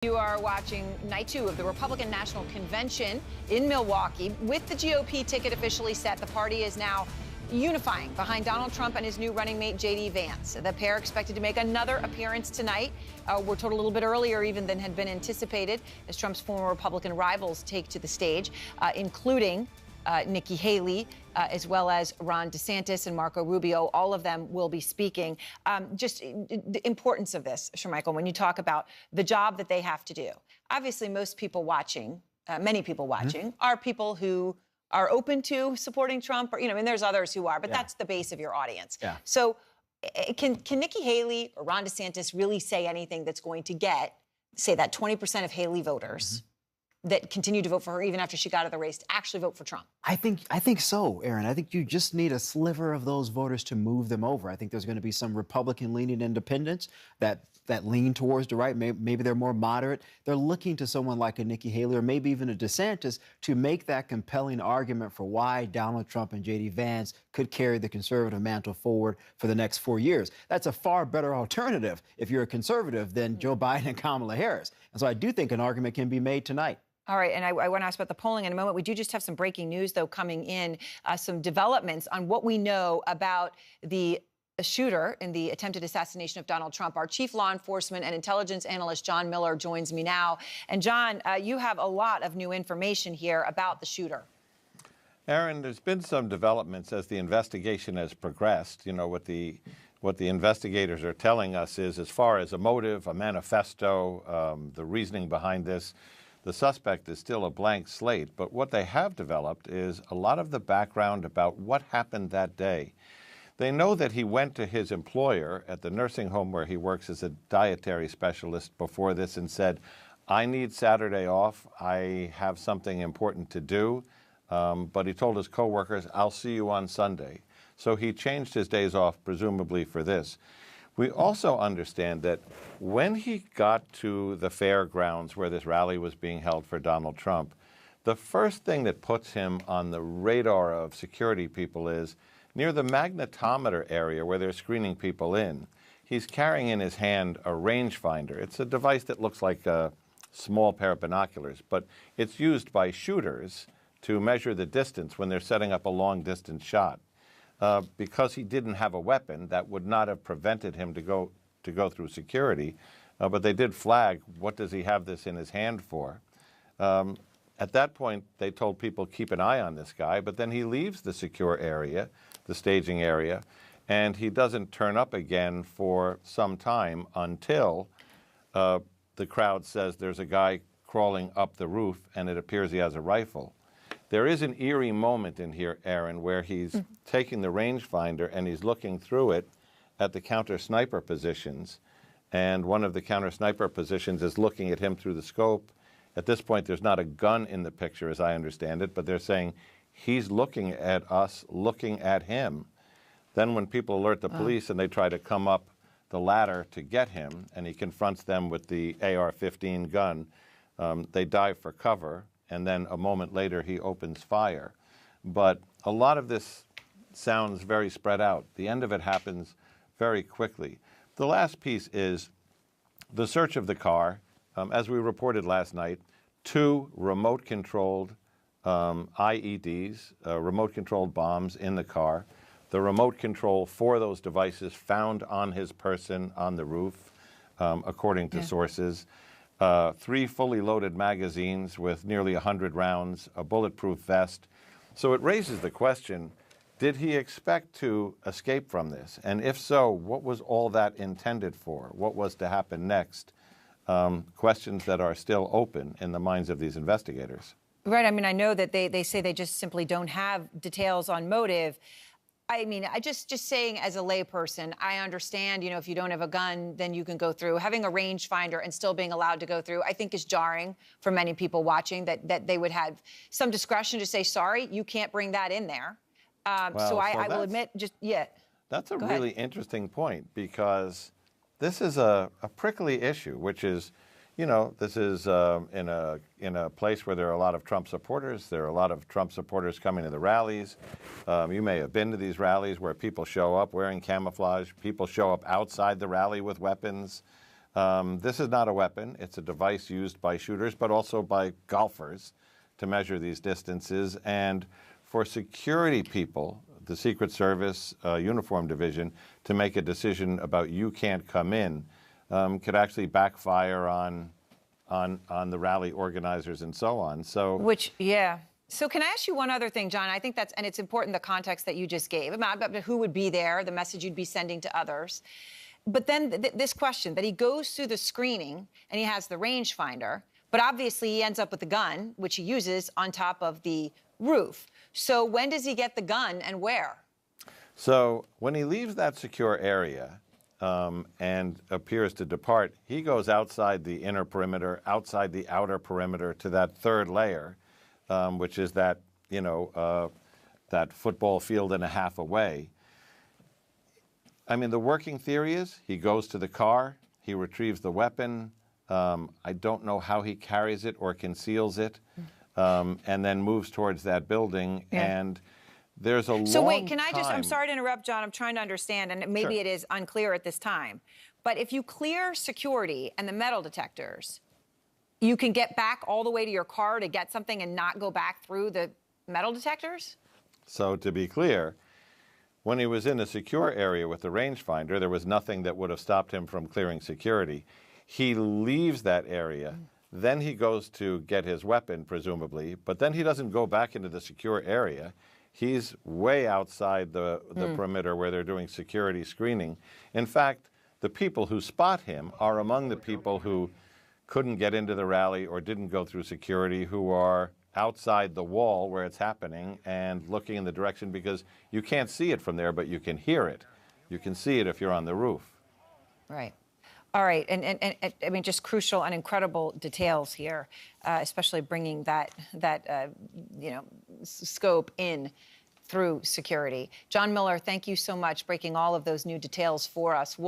You are watching night 2 of the Republican National Convention in Milwaukee. With the GOP ticket officially set, the party is now unifying behind Donald Trump and his new running mate, J.D. Vance. The pair expected to make another appearance tonight. We're told a little bit earlier even than had been anticipated, as Trump's former Republican rivals take to the stage, including Nikki Haley, as well as Ron DeSantis and Marco Rubio. All of them will be speaking. Just the importance of this, Shermichael, when you talk about the job that they have to do. Obviously, most people watching, many people watching, are people who are open to supporting Trump, or, I mean, there's others who are, but that's the base of your audience. So can Nikki Haley or Ron DeSantis really say anything that's going to get, say, that 20% of Haley voters that continue to vote for her even after she got out of the race to actually vote for Trump? I think so, Aaron. I think you just need a sliver of those voters to move them over. I think there's going to be some Republican-leaning independents that lean towards the right. Maybe they're more moderate. They're looking to someone like a Nikki Haley or maybe even a DeSantis to make that compelling argument for why Donald Trump and J.D. Vance could carry the conservative mantle forward for the next 4 years. That's a far better alternative if you're a conservative than Joe Biden and Kamala Harris. And so I do think an argument can be made tonight. All right, and I want to ask about the polling in a moment. We do just have some breaking news, though, coming in, some developments on what we know about the shooter in the attempted assassination of Donald Trump. Our chief law enforcement and intelligence analyst, John Miller, joins me now. And, John, you have a lot of new information here about the shooter. Aaron, there's been some developments as the investigation has progressed. You know, what the investigators are telling us is, as far as a motive, a manifesto, the reasoning behind this, the suspect is still a blank slate, but what they have developed is a lot of the background about what happened that day. They know that he went to his employer at the nursing home where he works as a dietary specialist before this and said, I need Saturday off. I have something important to do. But he told his coworkers, I'll see you on Sunday. So he changed his days off, presumably for this. We also understand that when he got to the fairgrounds where this rally was being held for Donald Trump, the first thing that puts him on the radar of security people is near the magnetometer area where they're screening people in. He's carrying in his hand a rangefinder. It's a device that looks like a small pair of binoculars, but it's used by shooters to measure the distance when they're setting up a long-distance shot. Because he didn't have a weapon, that would not have prevented him to go through security. But they did flag, what does he have this in his hand for? At that point, they told people, keep an eye on this guy. But then he leaves the secure area, the staging area, and he doesn't turn up again for some time until the crowd says there's a guy crawling up the roof, and it appears he has a rifle. There is an eerie moment in here, Aaron, where he's taking the rangefinder and he's looking through it at the counter-sniper positions. And one of the counter-sniper positions is looking at him through the scope. At this point, there's not a gun in the picture, as I understand it, but they're saying he's looking at us, looking at him. Then when people alert the police and they try to come up the ladder to get him, and he confronts them with the AR-15 gun, they dive for cover. And then a moment later, he opens fire. But a lot of this sounds very spread out. The end of it happens very quickly. The last piece is the search of the car. As we reported last night, 2 remote-controlled IEDs, remote-controlled bombs in the car. The remote control for those devices found on his person on the roof, according to sources. 3 fully loaded magazines with nearly 100 rounds, a bulletproof vest. So it raises the question, did he expect to escape from this? And if so, what was all that intended for? What was to happen next? Questions that are still open in the minds of these investigators. Right. I mean, I know that they say they just simply don't have details on motive. I mean, I just saying as a layperson, I understand, if you don't have a gun, then you can go through. Having a rangefinder and still being allowed to go through, I think is jarring for many people watching, that they would have some discretion to say, sorry, you can't bring that in there. So I will admit, That's a really interesting point, because this is a prickly issue, which is, this is in a place where there are a lot of Trump supporters. There are a lot of Trump supporters coming to the rallies. You may have been to these rallies where people show up wearing camouflage. People show up outside the rally with weapons. This is not a weapon. It's a device used by shooters, but also by golfers to measure these distances. And for security people, the Secret Service Uniform Division, to make a decision about you can't come in could actually backfire on the rally organizers and so on. So, So can I ask you one other thing, John? I think and it's important, the context that you just gave about who would be there, the message you'd be sending to others. But then this question, that he goes through the screening and he has the rangefinder, but obviously he ends up with the gun, which he uses on top of the roof. So when does he get the gun and where? So when he leaves that secure area and appears to depart, he goes outside the inner perimeter, outside the outer perimeter to that third layer, which is that, that football field and a half away. I mean, the working theory is he goes to the car, he retrieves the weapon. I don't know how he carries it or conceals it, and then moves towards that building. Yeah. And there's a long time. So wait, can I I'm sorry to interrupt, John. I'm trying to understand, and maybe it is unclear at this time. But if you clear security and the metal detectors, you can get back all the way to your car to get something and not go back through the metal detectors? So to be clear, when he was in a secure area with the rangefinder, there was nothing that would have stopped him from clearing security. He leaves that area, then he goes to get his weapon, presumably, but then he doesn't go back into the secure area. He's way outside the perimeter where they're doing security screening. In fact, the people who spot him are among the people who couldn't get into the rally or didn't go through security, who are outside the wall where it's happening and looking in the direction, because you can't see it from there, but you can hear it. You can see it if you're on the roof. Right. All right. And I mean, just crucial and incredible details here, especially bringing that scope in through security. John Miller, thank you so much, breaking all of those new details for us.